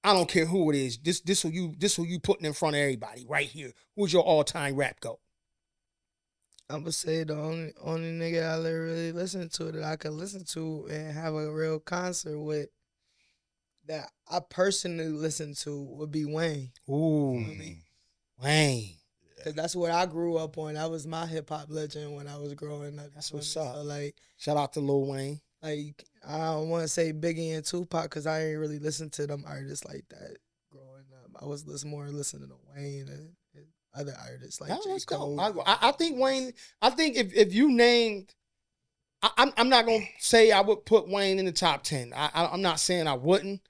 I don't care who it is, this who you putting in front of everybody right here. Who's your all-time rap GOAT? I'm gonna say the only nigga I really listen to that I could listen to and have a real concert with that I personally listen to would be Wayne. Ooh, Wayne. Cause that's what I grew up on. That was my hip hop legend when I was growing up. That's what's up. So like, Shout out to Lil Wayne. like I don't want to say Biggie and Tupac because I ain't really listen to them artists like that growing up. I was more listening to Wayne and other artists like J. Let's go. Cole. I think Wayne. I think if you named I'm not gonna say I would put Wayne in the top 10. I'm not saying I wouldn't,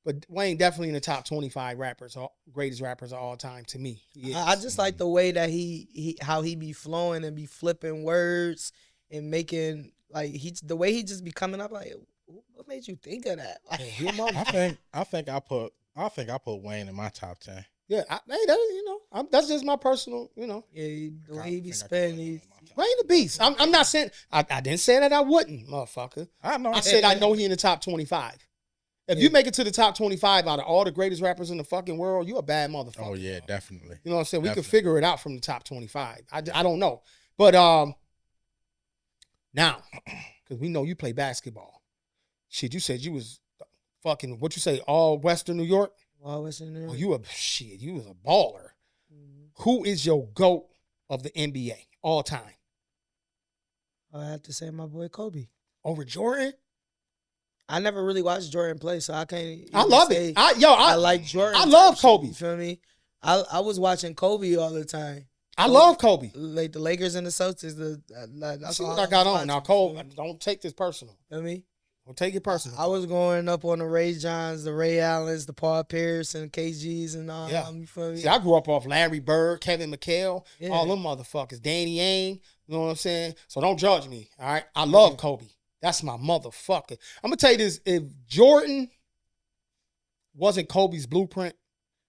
but Wayne definitely in the top 25 rappers, greatest rappers of all time to me. I just like the way that he how he be flowing and be flipping words and making like the way he just be coming up like, what made you think of that? Like, I think I put Wayne in my top 10. Yeah, that's just my personal, Yeah, the way he be spinning. Wayne the beast. I'm not saying I didn't say that I wouldn't, motherfucker. I said I know he in the top 25. If you make it to the top 25 out of all the greatest rappers in the fucking world, you a bad motherfucker. Oh yeah, definitely. You know what I'm saying? We could figure it out from the top 25. I don't know, but now because we know you play basketball. Shit, you said you was fucking what you say all Western New York. All Western New York. Oh, you was a baller. Mm-hmm. Who is your GOAT of the NBA all time? I have to say my boy Kobe. Over Jordan? I never really watched Jordan play, so I can't. I love it. I like Jordan. I love Kobe. You feel me? I was watching Kobe all the time. I love Kobe. Like the Lakers and the Celtics. That's see what I got on now. Kobe, don't take this personal. You know what I mean? Don't take it personal. I was growing up on the Ray Johns, the Ray Allens, the Paul Pierce, and KGs, and all. Yeah. You feel me? See, I grew up off Larry Bird, Kevin McHale, all them motherfuckers. Danny Ainge. You know what I'm saying? So don't judge me. All right. I love Kobe. That's my motherfucker. I'm gonna tell you this: if Jordan wasn't Kobe's blueprint,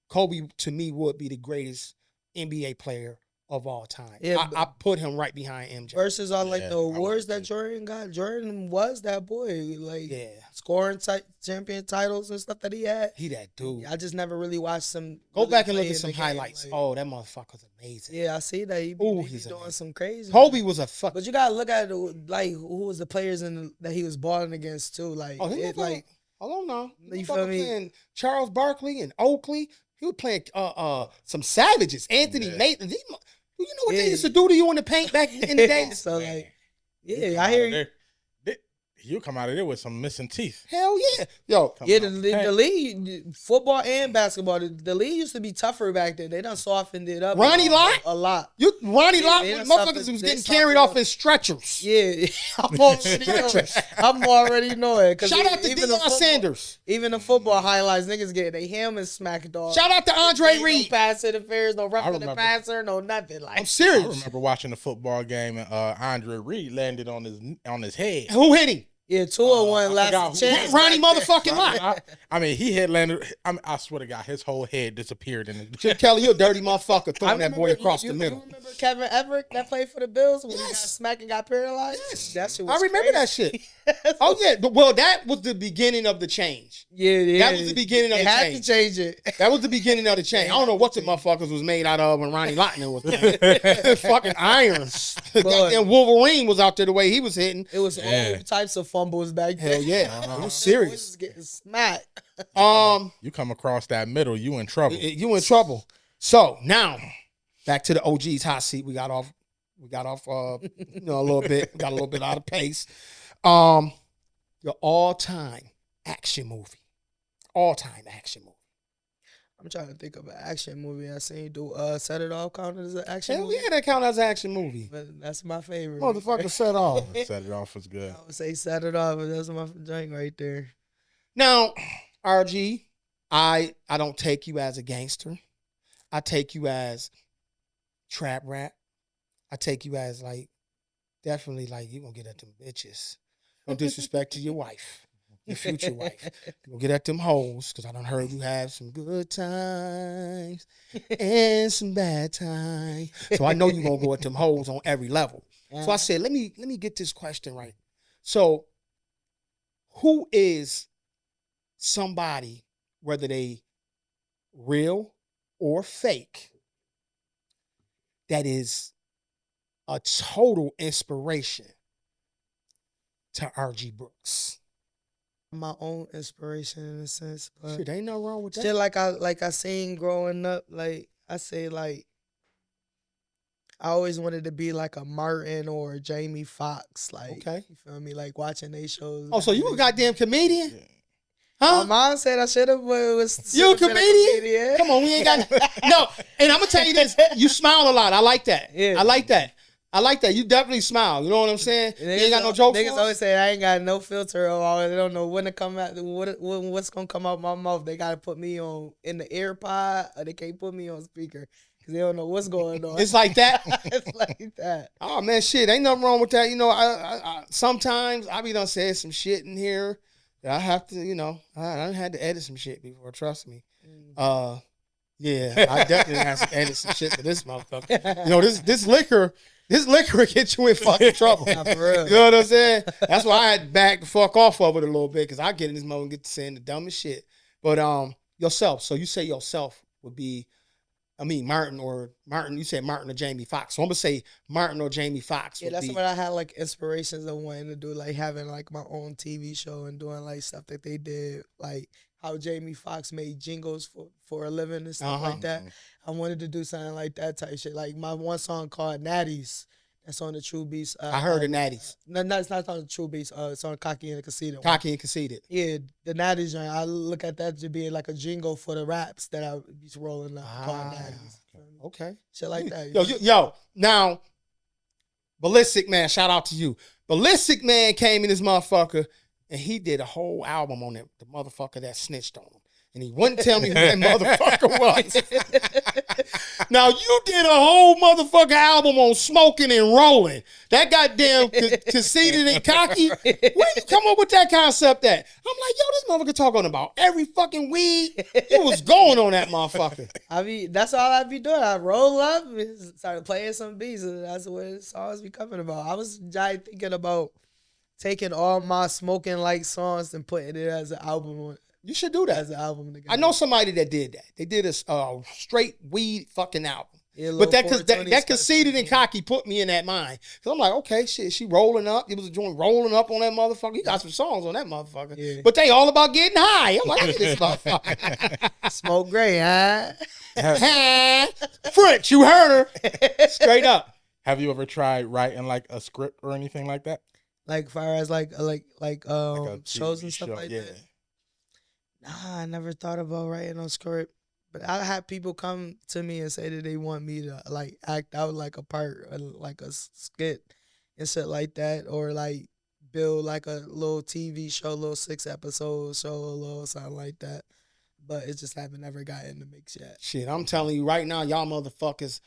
Kobe to me would be the greatest NBA player of all time. Yeah, I put him right behind MJ. Versus all like the awards that Jordan got. Jordan was that boy, like scoring champion titles and stuff that he had. He that dude. I just never really watched some. Go back and look at some highlights. Like, oh, that motherfucker's amazing. Yeah, I see that. He's doing amazing. Some crazy. Kobe was a fuck. But you gotta look at like who was the players that he was balling against too. Like, hold on now. You feel me? Playing Charles Barkley and Oakley. He was playing some savages. Anthony Nathan. You know what they used to do to you in the paint back in the day? So like, I hear you. You come out of there with some missing teeth. Hell yeah. Yo. Yeah, the league, football and basketball, the league used to be tougher back then. They done softened it up. Ronnie Lott? A lot. Ronnie Lott, motherfuckers was getting carried off in stretchers. Yeah. I'm already knowing. Shout out to Deion Sanders. Even the football highlights, niggas get they helmet smacked off. Shout out to Andre Reed. No pass interference, no roughing the passer, no nothing. Like, I'm serious. I remember watching the football game and Andre Reed landed on his head. Who hit him? Yeah, 201 last chance. Ronnie motherfucking Lott. I mean, he had landed. I swear to God, his whole head disappeared in the Chip Kelly, you a dirty motherfucker throwing that boy across the middle. You remember Kevin Everett that played for the Bills when he got smacked and got paralyzed? Yes. That shit was I remember that shit. Oh, yeah. Well, that was the beginning of the change. Yeah. That was the beginning of the change. They had to change it. That was the beginning of the change. I don't know what the motherfuckers was made out of when Ronnie Lott was there. Fucking irons. And Wolverine was out there the way he was hitting. It was all types of fumbles back then. Hell yeah. It was serious. Was getting smacked. You come across that middle, you in trouble. You in trouble. So now, back to the OG's hot seat. We got off a little bit. Got a little bit out of pace. Your all-time action movie. All-time action movie. I'm trying to think of an action movie I seen you do. Set It Off count as an action Hell movie? yeah, that count as an action movie. But that's my favorite. Motherfucker, Set Off. Set It Off was good. I would say Set It Off, but that's my drink right there. Now, RG, I don't take you as a gangster. I take you as trap rap. I take you as like definitely like you gonna get at them bitches. No disrespect to your wife, your future wife. You gonna get at them hoes because I done heard you have some good times and some bad times. So I know you gonna go at them hoes on every level. So I said, let me get this question right. So who is somebody, whether they real or fake, that is a total inspiration to RG Brooks? My own inspiration in a sense, but shit, ain't no wrong with that. Still, like I seen growing up, like I say, like I always wanted to be like a Martin or a Jamie Foxx, like okay, you feel me, like watching they shows. Oh, so you a goddamn comedian? Yeah. Huh? My mom said I should have, but it was you a comedian? Come on, we ain't got no. And I'm gonna tell you this: you smile a lot. I like that. Yeah. I like that. I like that. You definitely smile. You know what I'm saying? You ain't got no joke Niggas for us? always say I ain't got no filter or they don't know when to come out. What's gonna come out my mouth? They gotta put me on in the ear pod or they can't put me on speaker because they don't know what's going on. It's like that. It's like that. Oh man, shit, ain't nothing wrong with that. You know, I sometimes I be done said some shit in here that I have to, you know, I done had to edit some shit before. Trust me. Yeah, I definitely have to edit some shit for this motherfucker. You know, this liquor will get you in fucking trouble. Nah, for real. You know what I'm saying? That's why I had to back the fuck off of it a little bit because I get in this mode and get to saying the dumbest shit. But yourself. So you say yourself would be. I mean, Martin, you said Martin or Jamie Foxx. So I'm going to say Martin or Jamie Foxx. Yeah, that's what I had like inspirations of wanting to do, like having like my own TV show and doing like stuff that they did, like how Jamie Foxx made jingles for a living and stuff like that. I wanted to do something like that type shit. Like my one song called Natties. That's on the True Beats. I heard the Natties. No, it's not on the True Beats. It's on Cocky and Conceited. Cocky and Conceited. Yeah, the Natties joint. I look at that to be like a jingle for the raps that I be rolling up called Natties. Okay. Shit like that. Yo, now, Ballistic Man, shout out to you. Ballistic Man came in this motherfucker and he did a whole album on the motherfucker that snitched on him. And he wouldn't tell me who that motherfucker was. Now, you did a whole motherfucker album on smoking and rolling. That goddamn conceited and cocky. Where you come up with that concept at? I'm like, yo, this motherfucker talking about every fucking weed. It was going on that motherfucker. That's all I be doing. I roll up, started playing some beats, and that's what it's always be coming about. I was thinking about taking all my smoking like songs and putting it as an album. You should do that. As an album together. I know somebody that did that. They did a straight weed fucking album. Yeah, but that conceited and cocky put me in that mind. Because I'm like, okay, shit, she rolling up. It was a joint rolling up on that motherfucker. He got some songs on that motherfucker. Yeah. But they all about getting high. I'm like, look at this motherfucker. Smoke gray, huh? French, you heard her. Straight up. Have you ever tried writing like a script or anything like that? Like far as like shows and stuff like yeah. that? Nah, I never thought about writing on script. But I had people come to me and say that they want me to like act out like a part, like a skit and shit like that, or like build like a little TV show, little 6 episode show, a little something like that. But it just haven't ever got in the mix yet. Shit, I'm telling you right now, y'all motherfuckers,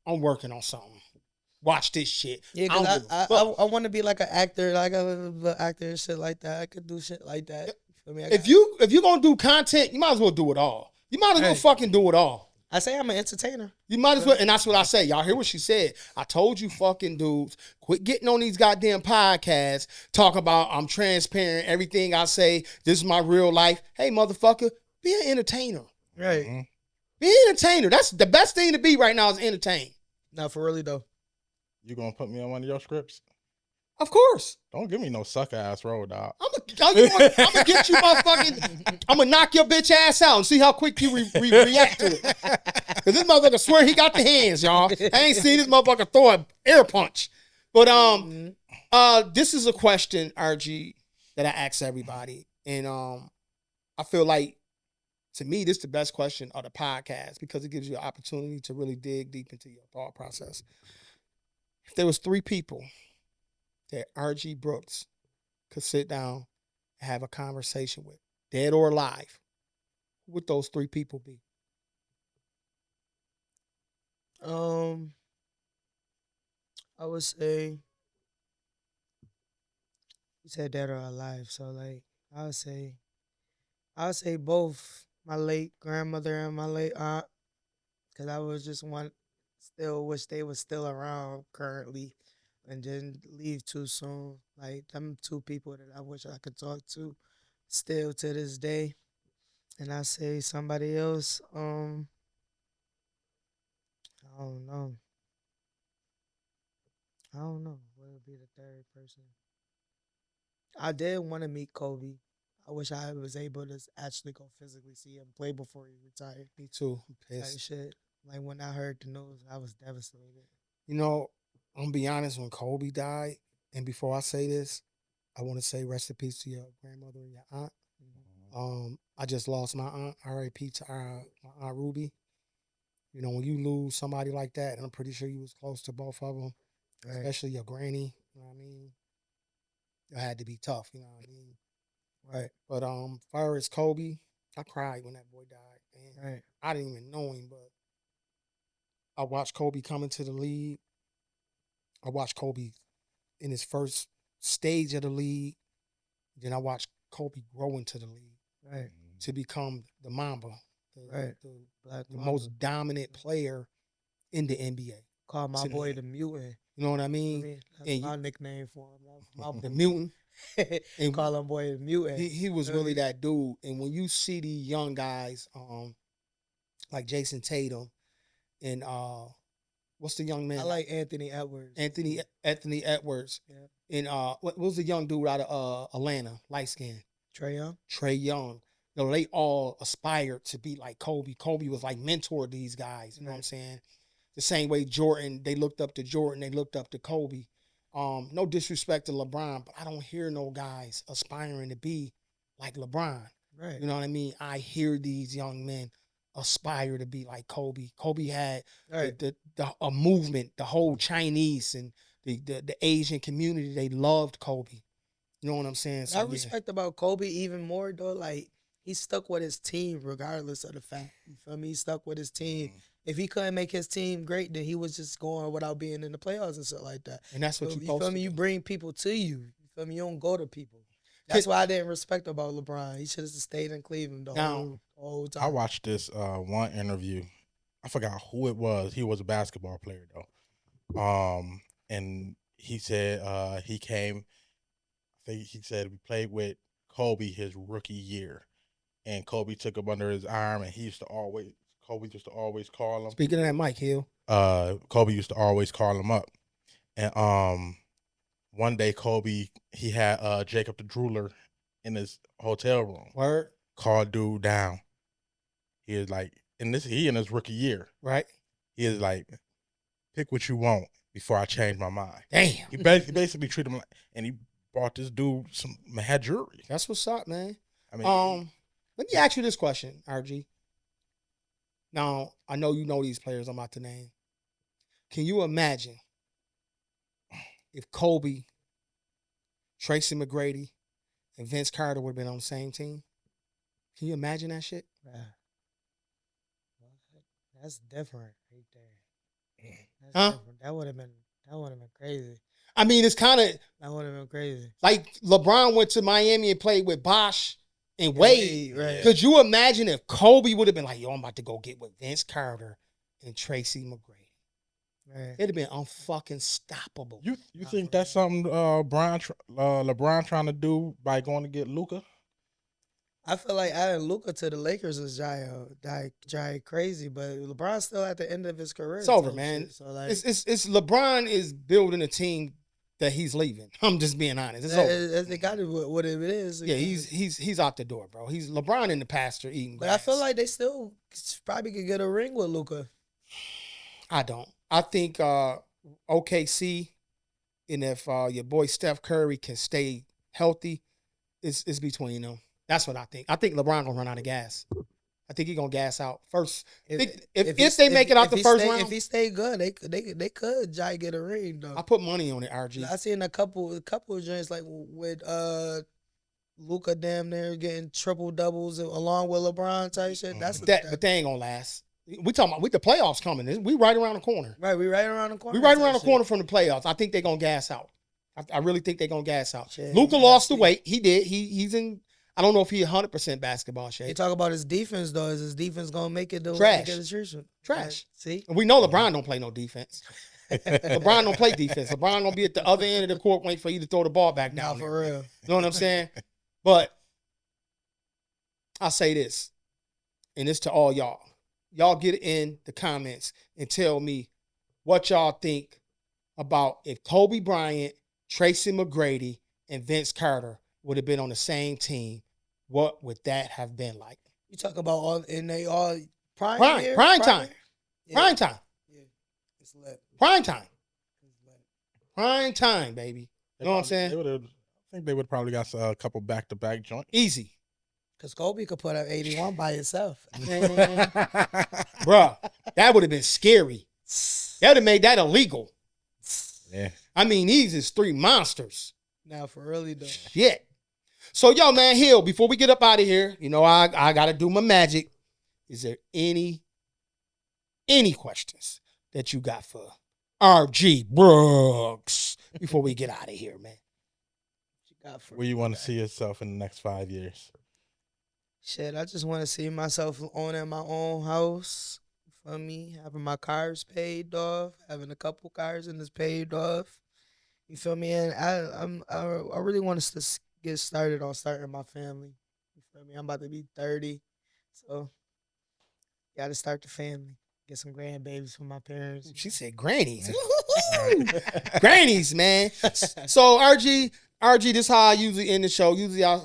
I'm working on something. Watch this shit. Yeah, cause I want to be like an actor, like a actor and shit like that. I could do shit like that. If you're gonna do content, you might as well do it all. You might as well fucking do it all. I say I'm an entertainer. You might as well, and that's what I say. Y'all hear what she said? I told you fucking dudes, quit getting on these goddamn podcasts, talk about I'm transparent, everything I say, this is my real life. Hey, motherfucker, be an entertainer. Right. Mm-hmm. Be an entertainer. That's the best thing to be right now is entertain. No, for really though. You gonna put me on one of your scripts? Of course. Don't give me no sucker ass role, dog. I'm gonna get you motherfucking. I'm gonna knock your bitch ass out and see how quick you react to it. Cause this motherfucker swear he got the hands, y'all. I ain't seen this motherfucker throw an air punch. But this is a question, RG, that I ask everybody, and I feel like to me this is the best question of the podcast because it gives you an opportunity to really dig deep into your thought process. If there was 3 people that RG Brooks could sit down and have a conversation with, dead or alive, who would those 3 people be? I would say you said dead or alive, so like I would say both my late grandmother and my late aunt, because I was just still wish they were still around currently and didn't leave too soon. Like them 2 people that I wish I could talk to still to this day. And I say somebody else, I don't know. What would be the 3rd person? I did want to meet Kobe. I wish I was able to actually go physically see him play before he retired. Me too. I'm pissed. Like shit. Like when I heard the news, I was devastated. You know, I'm gonna be honest, when Kobe died, and before I say this, I want to say rest in peace to your grandmother and your aunt. Mm-hmm. I just lost my aunt, R.I.P. to my aunt Ruby. You know, when you lose somebody like that, and I'm pretty sure you was close to both of them, Right. especially your granny. You know what I mean? It had to be tough. You know what I mean? Right. But far as Kobe, I cried when that boy died. Man, Right. I didn't even know him, but I watched Kobe come into the league. I watched Kobe in his first stage of the league. Then I watched Kobe grow into the league Right. to become the Mamba, Right. the most dominant player in the NBA. Call my Sitting boy there. the Mutant. You know what I I mean? mean, that's And my nickname for him. That's my The boy. mutant. And Call him boy the Mutant. he was really that dude. And when you see these young guys, like Jason Tatum and what's the young man? I like Anthony Edwards. Anthony Edwards. Yeah. And what was the young dude out of Atlanta, light skin? Trae Young. Trae Young. You know, they all aspired to be like Kobe. Kobe was like mentor these guys. You know what I'm saying? The same way Jordan, they looked up to Jordan, they looked up to Kobe. No disrespect to LeBron, but I don't hear no guys aspiring to be like LeBron. Right. You know what I mean? I hear these young men aspire to be like Kobe. Kobe had Right. a movement, the whole Chinese and the Asian community, they loved Kobe. You know what I'm saying? I respect about Kobe even more though. Like he stuck with his team regardless of the fact. You feel me? He stuck with his team. If he couldn't make his team great, then he was just going without being in the playoffs and stuff like that. And that's what So, you you supposed feel to me? do. You bring people to you. You feel me? You don't go to people. That's why I didn't respect about LeBron. He should have stayed in Cleveland the whole time. I watched this one interview. I forgot who it was. He was a basketball player though. And he said he came. I think he said we played with Kobe his rookie year, and Kobe took him under his arm, and Kobe used to always call him. Speaking of that, Mike Hill. Kobe used to always call him up, and one day Kobe he had Jacob the Drooler in his hotel room. Word. Called dude down. He is like, he in his rookie year. Right. He is like, pick what you want before I change my mind. Damn. He basically treated him like, and he brought this dude some mad jewelry. That's what's up, man. I mean, let me ask you this question, RG. Now, I know you know these players I'm about to name. Can you imagine if Kobe, Tracy McGrady, and Vince Carter would have been on the same team? Can you imagine that shit? Yeah. That's different right there. That's Huh? different. That would have been crazy. I mean, it's kind of That would have been crazy. like LeBron went to Miami and played with Bosh and Wade. Right. Could you imagine if Kobe would have been like, yo, I'm about to go get with Vince Carter and Tracy McGrady? Right. It'd have been unfucking stoppable. you think that's something LeBron trying to do by going to get Luka? I feel like adding Luka to the Lakers is giant crazy, but LeBron's still at the end of his career. It's over, type man. shit. So like, It's LeBron is building a team that he's leaving. I'm just being honest. It's over. they got it what it is. Yeah, he's out the door, bro. He's LeBron in the pasture eating But grass. I feel like they still probably could get a ring with Luka. I don't. I think OKC, and if your boy Steph Curry can stay healthy, it's between them. That's what I think. I think LeBron gonna run out of gas. I think he gonna gas out first. If they make it out the first round, if he stay good, they could get a ring though. I put money on it. RG. I seen a couple of joints like with Luka damn near getting triple doubles along with LeBron type shit. That's But they ain't gonna last. We talking about with the playoffs coming. We right around the corner. Right, we right around the corner. We right around the corner from the playoffs. I think they're gonna gas out. I really think they're gonna gas out. Shit, Luka lost the weight. He did. He's in. I don't know if he 100% basketball They shape. talk about his defense though. Is his defense gonna make it? Trash. Trash. Trash. See, And we know LeBron don't play no defense. LeBron don't play defense. LeBron gonna be at the other end of the court waiting for you to throw the ball back now down. there. for real. You know what I'm saying? But I'll say this, and it's to all y'all. Y'all get in the comments and tell me what y'all think about if Kobe Bryant, Tracy McGrady, and Vince Carter would have been on the same team. What would that have been like? You talk about all and they all prime Prime year? time. Yeah. Prime time. Yeah, it's lit. Prime time. It's lit. Prime time, baby. You know what I'm saying? I think they would probably got a couple back-to-back joints. Easy. Cause Kobe could put up 81 by himself. Bruh, that would have been scary. That would have made that illegal. Yeah. I mean, these is 3 monsters. Now for really though. Shit. So, yo, man, Hill, before we get up out of here, you know, I got to do my magic. Is there any questions that you got for RG Brooks before we get out of here, man? Where you want to see yourself in the next 5 years? Shit, I just want to see myself owning my own house. For me, having my cars paid off, having a couple cars and it's paid off. You feel me? And I really want us to get started on starting my family. You feel me? I'm about to be 30, so got to start the family. Get some grandbabies for my parents. She said grannies. Grannies, man. So RG, this is how I usually end the show. Usually I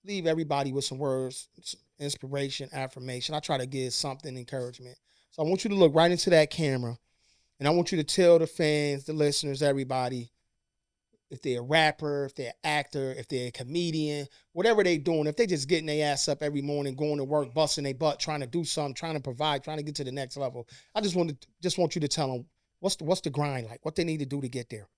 leave everybody with some words, inspiration, affirmation. I try to give something encouragement. So I want you to look right into that camera, and I want you to tell the fans, the listeners, everybody, if they're a rapper, if they're an actor, if they're a comedian, whatever they're doing, if they just getting their ass up every morning, going to work, busting their butt, trying to do something, trying to provide, trying to get to the next level. I just want you to tell them what's the grind like, what they need to do to get there.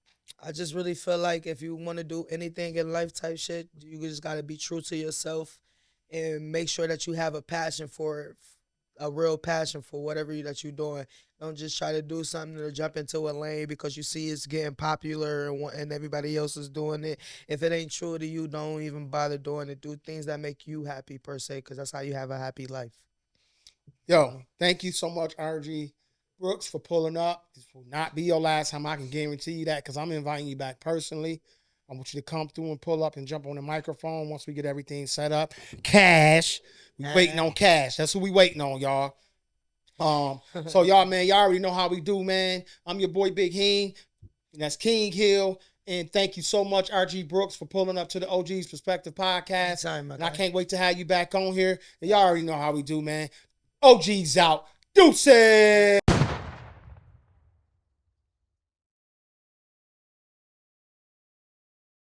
I just really feel like if you want to do anything in life type shit, you just got to be true to yourself and make sure that you have a passion for it, a real passion for whatever that you're doing. Don't just try to do something or jump into a lane because you see it's getting popular and everybody else is doing it. If it ain't true to you, don't even bother doing it. Do things that make you happy per se, because that's how you have a happy life. Yo, thank you so much, RG Brooks, for pulling up. This will not be your last time. I can guarantee you that, because I'm inviting you back personally. I want you to come through and pull up and jump on the microphone once we get everything set up. Cash. We waiting on Cash. That's who we waiting on, y'all. So y'all, man, y'all already know how we do, man. I'm your boy Big Heen, and that's King Hill. And thank you so much, RG Brooks, for pulling up to the OG's Perspective Podcast. And I can't wait to have you back on here. And y'all already know how we do, man. OG's out. Deuces.